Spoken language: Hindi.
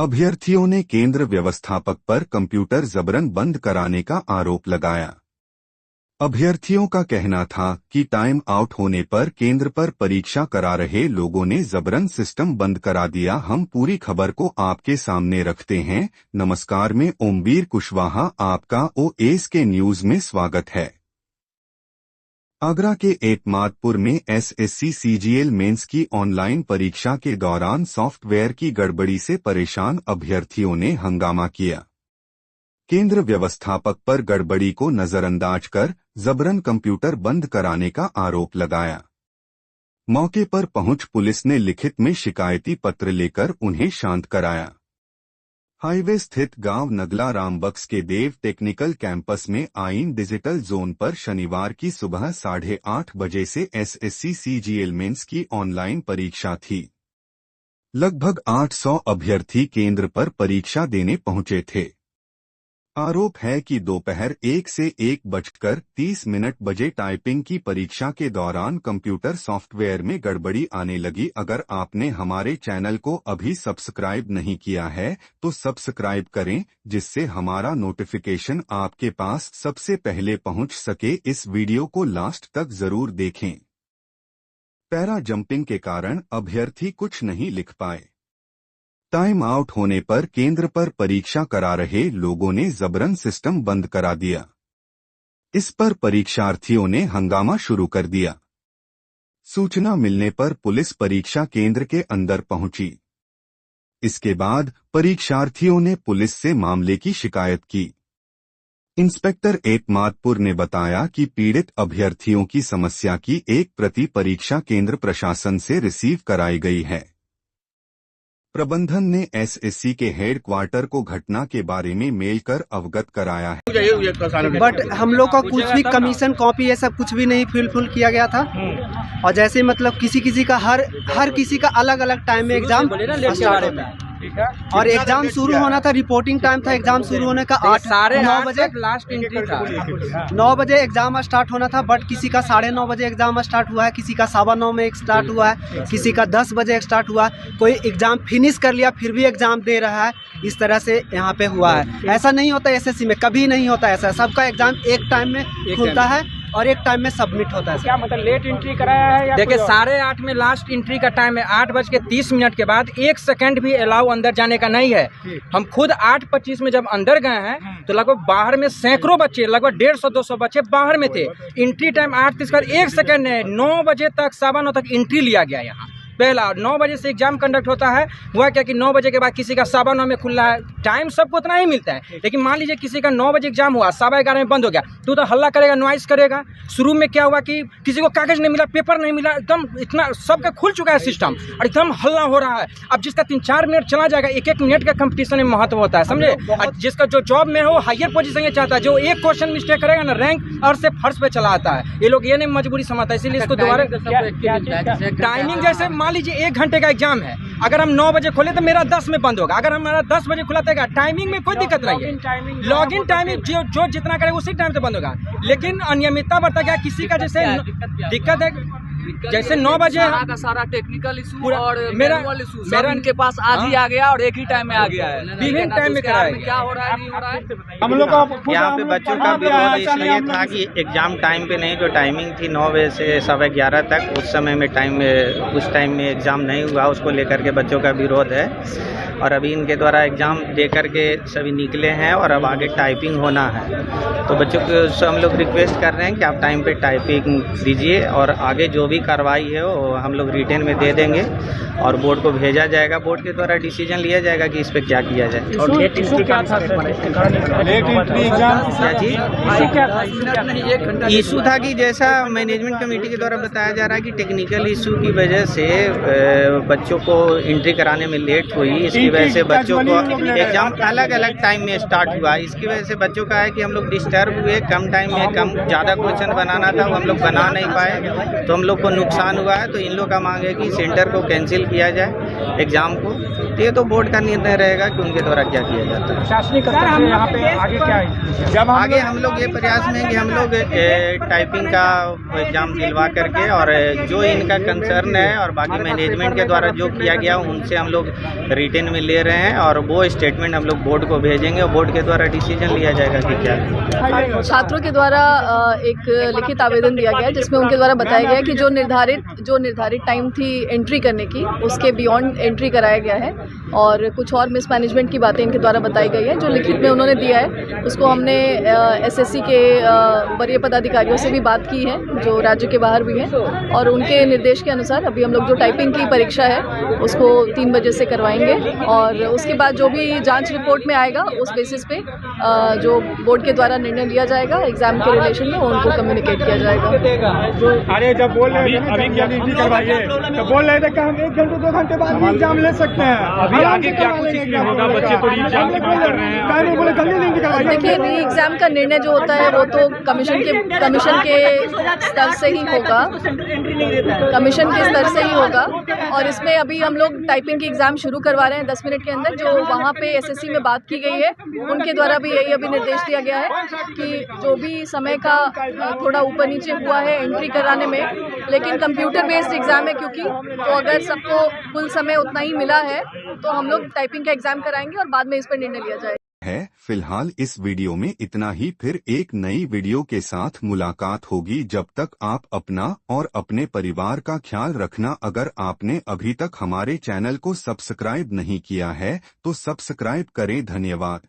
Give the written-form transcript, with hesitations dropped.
अभ्यर्थियों ने केंद्र व्यवस्थापक पर कंप्यूटर जबरन बंद कराने का आरोप लगाया। अभ्यर्थियों का कहना था कि टाइम आउट होने पर केंद्र पर परीक्षा करा रहे लोगों ने जबरन सिस्टम बंद करा दिया। हम पूरी खबर को आपके सामने रखते हैं। नमस्कार, मैं ओमवीर कुशवाहा, आपका ओएस के न्यूज में स्वागत है। आगरा के एतमादपुर में एसएससी सीजीएल मेंस की ऑनलाइन परीक्षा के दौरान सॉफ्टवेयर की गड़बड़ी से परेशान अभ्यर्थियों ने हंगामा किया। केंद्र व्यवस्थापक पर गड़बड़ी को नजरअंदाज कर जबरन कंप्यूटर बंद कराने का आरोप लगाया। मौके पर पहुंच पुलिस ने लिखित में शिकायती पत्र लेकर उन्हें शांत कराया। हाईवे स्थित गांव नगला रामबक्स के देव टेक्निकल कैंपस में आइन डिजिटल जोन पर शनिवार की सुबह 8:30 बजे से एसएससी सीजीएल मेंस की ऑनलाइन परीक्षा थी। लगभग 800 अभ्यर्थी केंद्र पर परीक्षा देने पहुंचे थे। आरोप है कि दोपहर 1 से 1:30 बजे टाइपिंग की परीक्षा के दौरान कंप्यूटर सॉफ्टवेयर में गड़बड़ी आने लगी। अगर आपने हमारे चैनल को अभी सब्सक्राइब नहीं किया है तो सब्सक्राइब करें, जिससे हमारा नोटिफिकेशन आपके पास सबसे पहले पहुंच सके। इस वीडियो को लास्ट तक जरूर देखें। पैरा जंपिंग के कारण अभ्यर्थी कुछ नहीं लिख पाए। टाइम आउट होने पर केंद्र पर परीक्षा करा रहे लोगों ने जबरन सिस्टम बंद करा दिया। इस पर परीक्षार्थियों ने हंगामा शुरू कर दिया। सूचना मिलने पर पुलिस परीक्षा केंद्र के अंदर पहुंची। इसके बाद परीक्षार्थियों ने पुलिस से मामले की शिकायत की। इंस्पेक्टर एतमादपुर ने बताया कि पीड़ित अभ्यर्थियों की समस्या की एक प्रति परीक्षा केंद्र प्रशासन से रिसीव कराई गई है। प्रबंधन ने एसएससी के हेडक्वार्टर को घटना के बारे में मेल कर अवगत कराया है। बट हम लोग का कुछ भी कमीशन कॉपी ये सब कुछ भी नहीं फिल किया गया था। और जैसे मतलब किसी का हर किसी का अलग अलग टाइम में एग्जाम स्टार्ट होता है और एग्जाम शुरू होना था। रिपोर्टिंग टाइम था एग्जाम शुरू होने का 8:30 बजे, लास्ट एंट्री था 9 बजे एग्जाम स्टार्ट होना था। बट किसी का 9:30 बजे एग्जाम स्टार्ट हुआ है, किसी का 9:15 में स्टार्ट हुआ है, किसी का 10 बजे स्टार्ट हुआ है। कोई एग्जाम फिनिश कर लिया फिर भी एग्जाम दे रहा है। इस तरह से यहाँ पे हुआ है। ऐसा नहीं होता एसएससी में, कभी नहीं होता ऐसा। सबका एग्जाम एक टाइम में खुलता है और एक टाइम में सबमिट होता है। क्या मतलब लेट एंट्री कराया है या? देखिए 8:30 में लास्ट एंट्री का टाइम है। 8:30 के बाद 1 सेकंड भी अलाउ अंदर जाने का नहीं है। हम खुद 8:25 में जब अंदर गए हैं तो लगभग बाहर में सैकड़ों बच्चे, लगभग 150-200 बच्चे बाहर में थे। एंट्री टाइम 8:30 का 1 सेकंड है। 9 बजे तक 9:15 तक एंट्री लिया गया। यहाँ पहला 9 बजे से एग्जाम कंडक्ट होता है। हुआ क्या कि 9 बजे के बाद किसी का 9:15 में खुल रहा है। टाइम सबको उतना ही मिलता है, लेकिन मान लीजिए किसी का 9 बजे एग्जाम हुआ, 11:15 में बंद हो गया तो हल्ला करेगा, नॉइस करेगा। शुरू में क्या हुआ कि किसी को कागज नहीं मिला, पेपर नहीं मिला, एकदम इतना सबका खुल चुका है सिस्टम और एकदम हल्ला हो रहा है। अब जिसका 3-4 मिनट चला जाएगा, 1-1 मिनट का कंपटीशन में महत्व होता है, समझे। जिसका जो जॉब में हो हायर पोजीशन ये चाहता है, जो एक क्वेश्चन मिस्टेक करेगा ना रैंक और से फर्स्ट पे चला आता है। ये लोग ये नहीं मजबूरी समझता है, इसीलिए इसको दोबारा टाइमिंग, जैसे मान लीजिए 1 घंटे का एग्जाम है, अगर हम 9 बजे खोले तो मेरा 10 में बंद होगा। अगर हमारा 10 बजे खुला था, टाइमिंग में कोई दिक्कत नहीं है। लॉगिन टाइमिंग जो जितना करे उसी टाइम से बंद होगा। लेकिन अनियमितता बढ़ता गया। किसी का जैसे दिक्कत है, जैसे 9 बजे का सारा टेक्निकल इशू और मेरा इनके पास आज ही आ गया और एक ही टाइम में आ गया है। विभिन्न टाइम में कराया। क्या हो रहा है नहीं हो रहा है। हम लोग यहाँ पे बच्चों का विरोध इसलिए था कि एग्जाम टाइम पे नहीं, जो टाइमिंग थी 9 बजे से 11:15 तक, उस समय में उस टाइम में एग्जाम नहीं हुआ। उसको लेकर के बच्चों का विरोध है और अभी इनके द्वारा एग्जाम दे करके सभी निकले हैं और अब आगे टाइपिंग होना है। तो बच्चों को हम लोग रिक्वेस्ट कर रहे हैं कि आप टाइम पे टाइपिंग दीजिए और आगे जो भी कार्रवाई है वो हम लोग रिटेन में दे देंगे और बोर्ड को भेजा जाएगा। बोर्ड के द्वारा डिसीजन लिया जाएगा कि इस पे क्या किया जाए। और इशू था कि जैसा मैनेजमेंट कमेटी के द्वारा बताया जा रहा है कि टेक्निकल इशू की वजह से बच्चों को एंट्री कराने में लेट हुई। इसकी वजह से बच्चों को एग्जाम अलग अलग टाइम में स्टार्ट हुआ। इसकी वजह से बच्चों का है कि हम लोग डिस्टर्ब हुए। कम टाइम में कम ज़्यादा क्वेश्चन बनाना था, वो हम लोग बना नहीं पाए, तो हम लोग को नुकसान हुआ है। तो इन लोग का मांग है कि सेंटर को कैंसिल किया जाए एग्जाम को। तो ये तो बोर्ड का निर्णय रहेगा कि उनके द्वारा क्या किया जाता है। प्रशासनिक यहाँ पे आगे क्या है? जब आगे हम लोग ये प्रयास में कि हम लोग टाइपिंग का एग्जाम दिलवा करके और जो इनका कंसर्न है और बाकी मैनेजमेंट के द्वारा जो किया गया उनसे हम लोग रिटेन में ले रहे हैं और वो स्टेटमेंट हम लोग बोर्ड को भेजेंगे और बोर्ड के द्वारा डिसीजन लिया जाएगा कि क्या। छात्रों के द्वारा एक लिखित आवेदन दिया गया है जिसमें उनके द्वारा बताया गया है कि जो निर्धारित टाइम थी एंट्री करने की उसके बियॉन्ड एंट्री कराया गया है और कुछ और मिसमैनेजमेंट की बातें इनके द्वारा बताई गई है। जो लिखित में उन्होंने दिया है उसको हमने एसएससी के वरीय पदाधिकारियों से भी बात की है जो राज्य के बाहर भी हैं और उनके निर्देश के अनुसार अभी हम लोग जो टाइपिंग की परीक्षा है उसको 3 बजे से करवाएंगे और उसके बाद जो भी जांच रिपोर्ट में आएगा उस बेसिस पे जो बोर्ड के द्वारा निर्णय लिया जाएगा एग्जाम के रिलेशन में उनको कम्युनिकेट किया जाएगा। अरे जब बोल रहे थे अभी क्या नहीं करवाइए तो बोल रहे थे कि हम 1 घंटे 2 घंटे बाद एग्जाम ले सकते हैं। अभी आगे क्या कुछ इसमें होगा? बच्चे तो एग्जाम की बात कर रहे हैं, नहीं बोले जल्दी नहीं करवाइए। देखिए री एग्जाम का निर्णय जो होता है वो तो कमीशन के स्तर से ही होगा, कमीशन के स्तर से ही होगा और इसमें अभी हम लोग टाइपिंग की एग्जाम शुरू करवा रहे हैं 10 मिनट के अंदर। जो वहाँ पे एसएससी में बात की गई है उनके द्वारा भी यही अभी निर्देश दिया गया है कि जो भी समय का थोड़ा ऊपर नीचे हुआ है एंट्री कराने में, लेकिन कंप्यूटर बेस्ड एग्जाम है क्योंकि तो अगर सबको कुल समय उतना ही मिला है तो हम लोग टाइपिंग का एग्जाम कराएंगे और बाद में इस पर निर्णय लिया जाएगा। है फिलहाल इस वीडियो में इतना ही, फिर एक नई वीडियो के साथ मुलाकात होगी। जब तक आप अपना और अपने परिवार का ख्याल रखना। अगर आपने अभी तक हमारे चैनल को सब्सक्राइब नहीं किया है तो सब्सक्राइब करें। धन्यवाद।